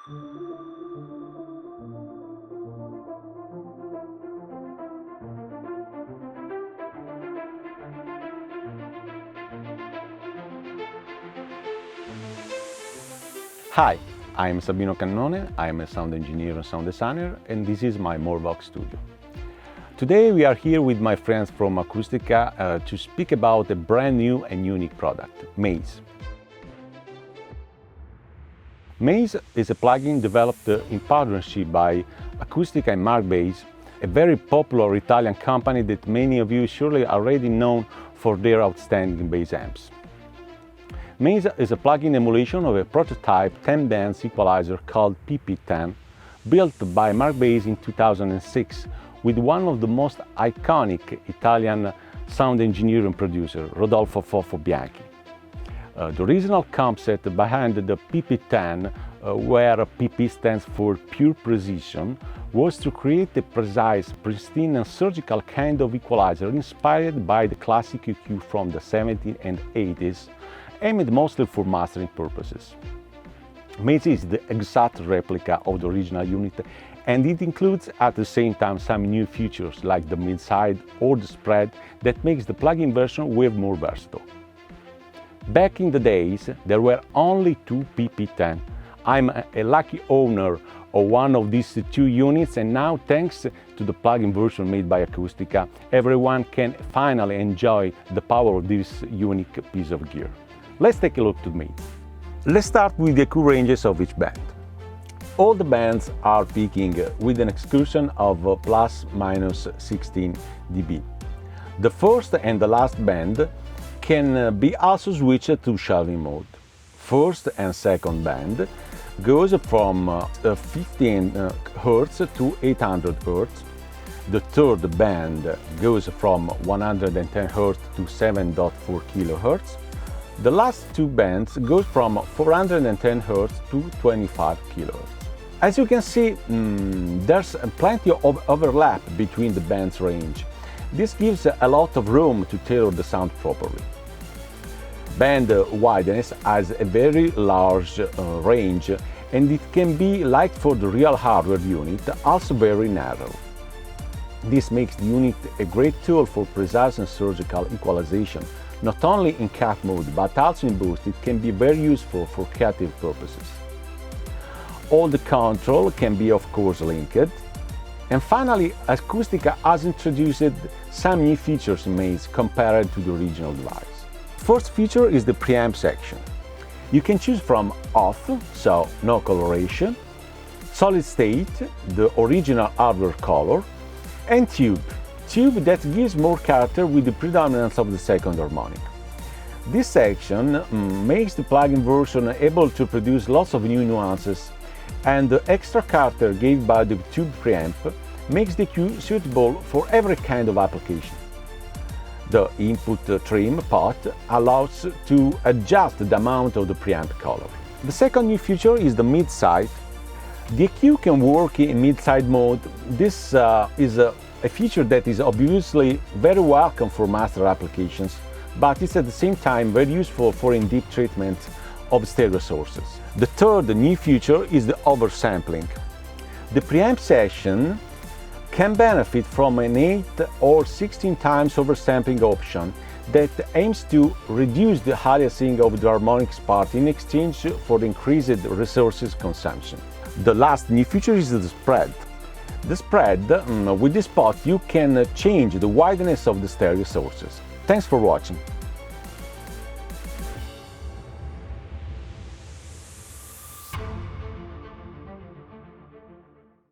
Hi, I'm Sabino Cannone, I'm a sound engineer and sound designer, and this is my Morvox studio. Today we are here with my friends from Acustica to speak about a brand new and unique product, Maize. Maize is a plugin developed in partnership by Acustica and Markbass, a very popular Italian company that many of you surely already know for their outstanding bass amps. Maize is a plug-in emulation of a prototype 10-bands equalizer called PP10, built by Markbass in 2006 with one of the most iconic Italian sound engineer and producer, Rodolfo Fofo Bianchi. The original concept behind the PP10, where PP stands for pure precision, was to create a precise, pristine and surgical kind of equalizer inspired by the classic EQ from the 70s and 80s, aimed mostly for mastering purposes. Maize is the exact replica of the original unit, and it includes at the same time some new features like the Midsize or the spread that makes the plug-in version way more versatile. Back in the days, there were only two PP10. I'm a lucky owner of one of these two units, and now, thanks to the plug-in version made by Acustica, everyone can finally enjoy the power of this unique piece of gear. Let's take a look to Maize. Let's start with the EQ ranges of each band. All the bands are peaking with an excursion of plus minus 16 dB. The first and the last band can be also switched to shelving mode. First and second band goes from 15 Hz to 800 Hz. The third band goes from 110 Hz to 7.4 kHz. The last two bands go from 410 Hz to 25 kHz. As you can see, there's plenty of overlap between the bands' range. This gives a lot of room to tailor the sound properly. Band wideness has a very large range, and it can be, like for the real hardware unit, also very narrow. This makes the unit a great tool for precise and surgical equalization. Not only in cut mode, but also in boost, it can be very useful for creative purposes. All the control can be, of course, linked. And finally, Acustica has introduced some new features in Maize compared to the original device. First feature is the preamp section. You can choose from off, so no coloration, solid state, the original hardware color, and tube that gives more character with the predominance of the second harmonic. This section makes the plug-in version able to produce lots of new nuances, and the extra character given by the tube preamp makes the EQ suitable for every kind of application. The input trim pot allows to adjust the amount of the preamp color. The second new feature is the Midsize. The EQ can work in Midsize mode. This is a feature that is obviously very welcome for master applications, but it's at the same time very useful for in-depth treatment of stereo sources. The third new feature is the oversampling. The preamp section can benefit from an 8 or 16 times oversampling option that aims to reduce the aliasing of the harmonics part in exchange for the increased resources consumption. The last new feature is the spread. The spread, with this pot, you can change the wideness of the stereo sources. Thanks for watching.